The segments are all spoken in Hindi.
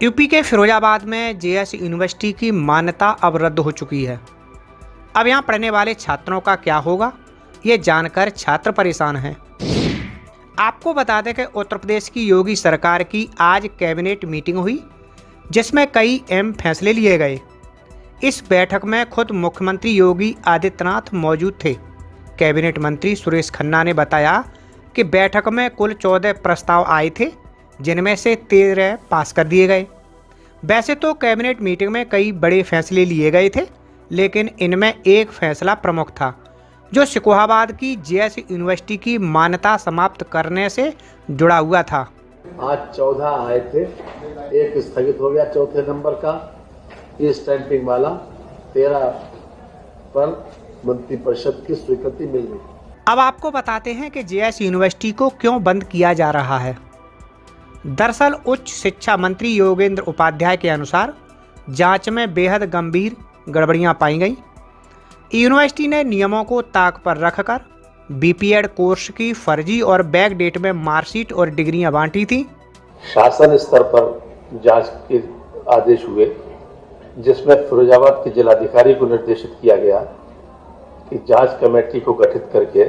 यूपी के फिरोजाबाद में जेएस यूनिवर्सिटी की मान्यता अब रद्द हो चुकी है। अब यहाँ पढ़ने वाले छात्रों का क्या होगा, ये जानकर छात्र परेशान हैं। आपको बता दें कि उत्तर प्रदेश की योगी सरकार की आज कैबिनेट मीटिंग हुई, जिसमें कई अहम फैसले लिए गए। इस बैठक में खुद मुख्यमंत्री योगी आदित्यनाथ मौजूद थे। कैबिनेट मंत्री सुरेश खन्ना ने बताया कि बैठक में कुल 14 प्रस्ताव आए थे, जिनमें से 13 पास कर दिए गए। वैसे तो कैबिनेट मीटिंग में कई बड़े फैसले लिए गए थे, लेकिन इनमें एक फैसला प्रमुख था, जो सिकोहाबाद की जेएस यूनिवर्सिटी की मान्यता समाप्त करने से जुड़ा हुआ था। आज 14 आए थे, एक स्थगित हो गया चौथे नंबर का, ये स्टैंपिंग वाला 13 पर मंत्री परिषद की स्वीकृति मिल गई। अब आपको बताते हैं कि जेएस यूनिवर्सिटी को क्यों बंद किया जा रहा है। दरअसल उच्च शिक्षा मंत्री योगेंद्र उपाध्याय के अनुसार जांच में बेहद गंभीर गड़बड़ियां पाई गई। यूनिवर्सिटी ने नियमों को ताक पर रखकर बीपीएड कोर्स की फर्जी और बैक डेट में मार्कशीट और डिग्रियां बांटी थी। शासन स्तर पर जांच के आदेश हुए, जिसमें फिरोजाबाद के जिलाधिकारी को निर्देशित किया गया कि जांच कमेटी को गठित करके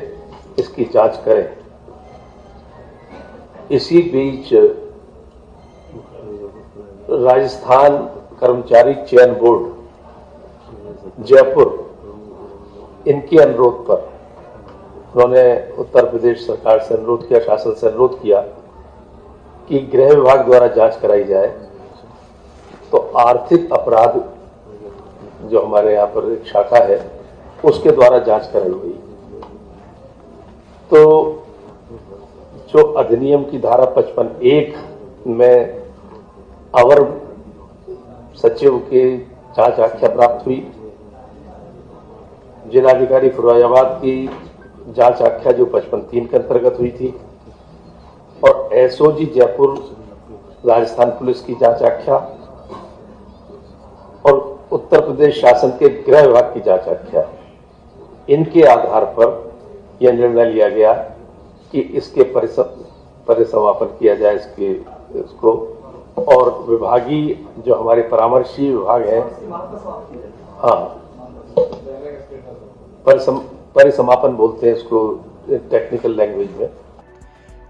इसकी जांच करें। इसी बीच राजस्थान कर्मचारी चयन बोर्ड जयपुर, इनके अनुरोध पर उन्होंने उत्तर प्रदेश सरकार से अनुरोध किया, शासन से अनुरोध किया कि गृह विभाग द्वारा जांच कराई जाए। तो आर्थिक अपराध जो हमारे यहाँ पर एक शाखा है, उसके द्वारा जांच कराई गई। तो जो अधिनियम की धारा 55(1) में अवर सचिव के जांच आख्या प्राप्त हुई, जिलाधिकारी फिरोजाबाद की जांच आख्या जो 55(3) के अंतर्गत हुई थी, और एसओजी जयपुर राजस्थान पुलिस की जांच आख्या और उत्तर प्रदेश शासन के गृह विभाग की जांच आख्या, इनके आधार पर यह निर्णय लिया गया कि इसके परिसमापन किया जाए इसको। और विभागीय जो हमारे परामर्शी विभाग है, परिसमापन बोलते हैं इसको टेक्निकल लैंग्वेज में।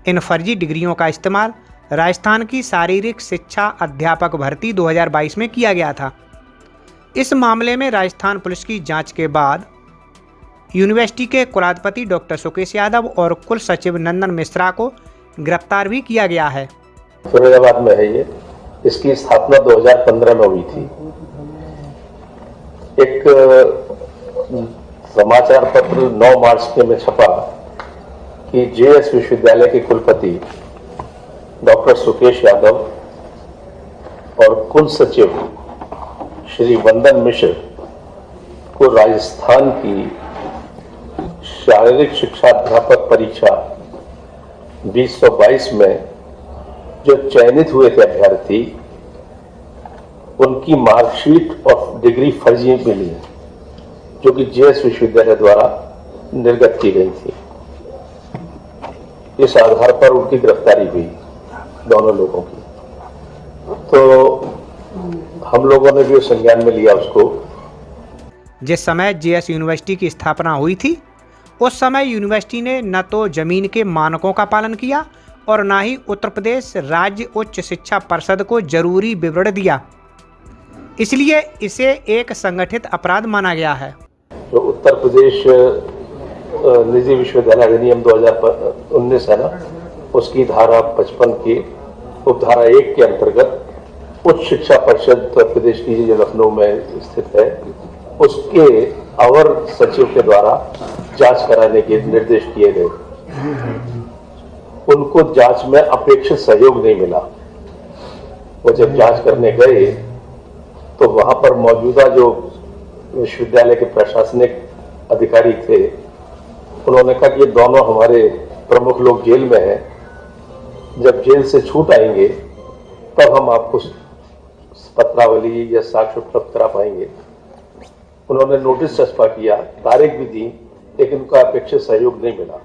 इन फर्जी डिग्रियों का इस्तेमाल राजस्थान की शारीरिक शिक्षा अध्यापक भर्ती 2022 में किया गया था। इस मामले में राजस्थान पुलिस की जांच के बाद यूनिवर्सिटी के कुलाधिपति डॉक्टर सुकेश यादव और कुल सचिव नंदन मिश्रा को गिरफ्तार भी किया गया है। फिरोजाबाद में है ये, इसकी स्थापना 2015 में हुई थी। एक समाचार पत्र 9 मार्च के में छपा कि जेएस विश्वविद्यालय के कुलपति डॉक्टर सुकेश यादव और कुल सचिव श्री वंदन मिश्र को राजस्थान की शारीरिक शिक्षा अध्यापक परीक्षा 2022 में जो चयनित हुए थे अभ्यर्थी, उनकी मार्कशीट और डिग्री फर्जी मिली, जो कि जेएस विश्वविद्यालय द्वारा निर्गत की गई थी। इस आधार पर उनकी गिरफ्तारी हुई, दोनों लोगों की। तो हम लोगों ने भी संज्ञान में लिया उसको। जिस समय जेएस यूनिवर्सिटी की स्थापना हुई थी, उस समय यूनिवर्सिटी ने न तो जमीन के मानकों का पालन किया और न ही उत्तर प्रदेश राज्य उच्च शिक्षा परिषद को जरूरी विवरण दिया। इसलिए इसे एक संगठित अपराध माना गया है। जो उत्तर प्रदेश निजी विश्वविद्यालय अधिनियम 2019 है ना, उसकी धारा 55 की उपधारा 1 के अंतर्गत उच्च शिक्षा परिषद उत्तर प्रदेश की जो लखनऊ में स्थित है, उसके अवर सचिव के द्वारा जांच कराने के निर्देश दिए गए। उनको जांच में अपेक्षित सहयोग नहीं मिला। वो जब जांच करने गए तो वहां पर मौजूदा जो विश्वविद्यालय के प्रशासनिक अधिकारी थे, उन्होंने कहा कि ये दोनों हमारे प्रमुख लोग जेल में हैं, जब जेल से छूट आएंगे तब हम आपको पत्रावली या साक्ष्य उपलब्ध करा पाएंगे। उन्होंने नोटिस चस्पा किया, तारीख भी दी, लेकिन उनका अपेक्षित सहयोग नहीं मिला।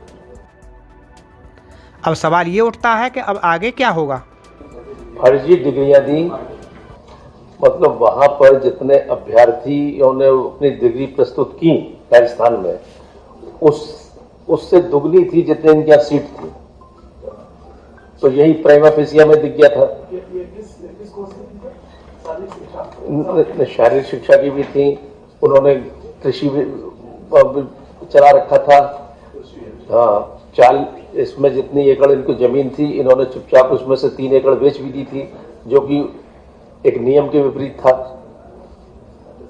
अब सवाल ये उठता है कि अब आगे क्या होगा। फर्जी डिग्रियां दी, मतलब वहां पर जितने अभ्यर्थियों ने अपनी डिग्री प्रस्तुत की राजस्थान में, उससे दुगनी थी जितने इनकी यहाँ सीट थी। तो यही प्राइमा फेसिया में दिख गया था। शारीरिक शिक्षा की भी थी, उन्होंने कृषि भी चला रखा था। हाँ, इसमें जितनी एकड़ इनको जमीन थी, इन्होंने चुपचाप उसमें से 3 एकड़ बेच भी दी थी, जो कि एक नियम के विपरीत था।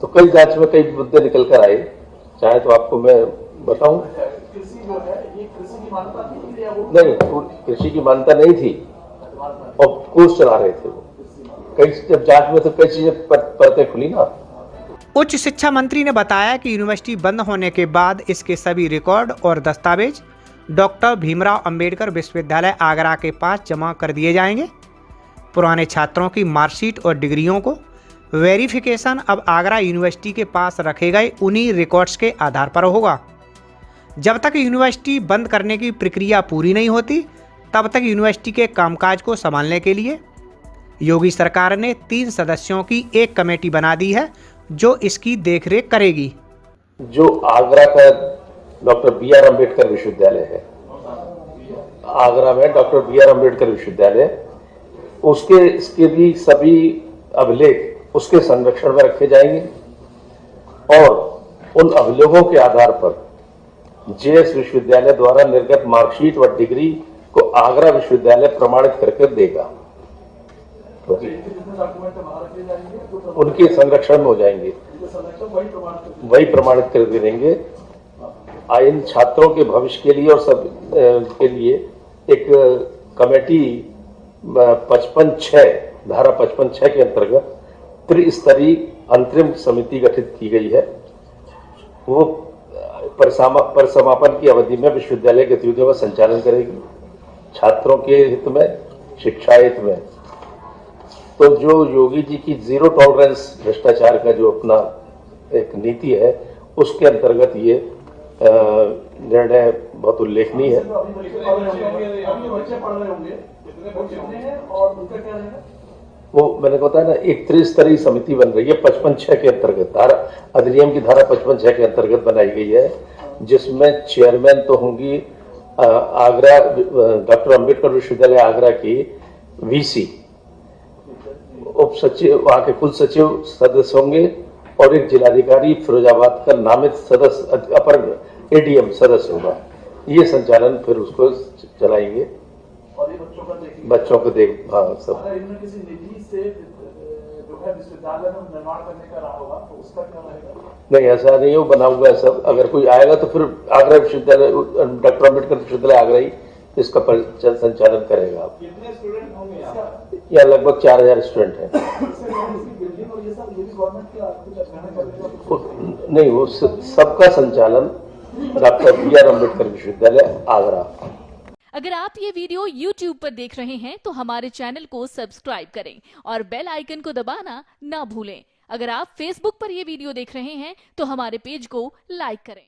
तो कई जांच में कई मुद्दे निकल कर आए, चाहे तो आपको मैं बताऊं। कृषि जो है, ये कृषि की मान्यता थी या वो? नहीं, कृषि की मान्यता नहीं थी और कोर्स चला रहे थे वो। कई जब जांच में तो कई चीजें परतें खुली ना। उच्च शिक्षा मंत्री ने बताया कि यूनिवर्सिटी बंद होने के बाद इसके सभी रिकॉर्ड और दस्तावेज डॉक्टर भीमराव अंबेडकर विश्वविद्यालय आगरा के पास जमा कर दिए जाएंगे। पुराने छात्रों की मार्कशीट और डिग्रियों को वेरिफिकेशन अब आगरा यूनिवर्सिटी के पास रखे गए उन्हीं रिकॉर्ड्स के आधार पर होगा। जब तक यूनिवर्सिटी बंद करने की प्रक्रिया पूरी नहीं होती, तब तक यूनिवर्सिटी के कामकाज को संभालने के लिए योगी सरकार ने 3 सदस्यों की एक कमेटी बना दी है, जो इसकी देखरेख करेगी। जो आगरा का डॉक्टर बी.आर. अम्बेडकर विश्वविद्यालय है, आगरा में डॉक्टर बी.आर. अम्बेडकर विश्वविद्यालय, इसके भी सभी अभिलेख उसके संरक्षण में रखे जाएंगे और उन अभिलेखों के आधार पर जेएस विश्वविद्यालय द्वारा निर्गत मार्कशीट व डिग्री को आगरा विश्वविद्यालय प्रमाणित करके देगा। उनके संरक्षण में हो जाएंगे, वही प्रमाणित करके देंगे। इन छात्रों के भविष्य के लिए और सब के लिए एक कमेटी 55(6) धारा 55(6) के अंतर्गत त्रिस्तरीय अंतरिम समिति गठित की गई है। वो परिसमापन की अवधि में विश्वविद्यालय के गतिविधियों का संचालन करेगी, छात्रों के हित में, शिक्षा हित में। तो जो योगी जी की 0 टॉलरेंस भ्रष्टाचार का जो अपना एक नीति है, उसके अंतर्गत ये निर्णय बहुत उल्लेखनीय है। वो मैंने बताया ना, एक त्रिस्तरीय समिति बन रही है 55(6) के अंतर्गत, धारा अधिनियम की धारा 55(6) के अंतर्गत बनाई गई है, जिसमें चेयरमैन तो होंगी आगरा डॉक्टर अंबेडकर विश्वविद्यालय आगरा की वीसी, उप सचिव, वहां के कुल सचिव सदस्य होंगे और एक जिलाधिकारी फिरोजाबाद का नामित सदस्य अपर एडीएम सदस्य होगा। ये संचालन फिर उसको चलाएंगे और ये बच्चों को देख। हाँ, सब किसी निधि से जो है विश्वविद्यालय में निर्माण करने का रहा होगा, तो उसका क्या रहेगा? नहीं, ऐसा नहीं है, वो बना हुआ है सब। अगर कोई आएगा तो फिर आगरा विश्वविद्यालय, डॉक्टर अम्बेडकर विश्वविद्यालय आगरा ही इसका संचालन करेगा। कितने स्टूडेंट होंगे यहाँ? लगभग 4000 स्टूडेंट हैं। नहीं, वो सबका संचालन डॉक्टर बी.आर. अम्बेडकर विश्वविद्यालय आगरा। अगर आप ये वीडियो YouTube पर देख रहे हैं तो हमारे चैनल को सब्सक्राइब करें और बेल आइकन को दबाना ना भूलें। अगर आप Facebook पर ये वीडियो देख रहे हैं तो हमारे पेज को लाइक करें।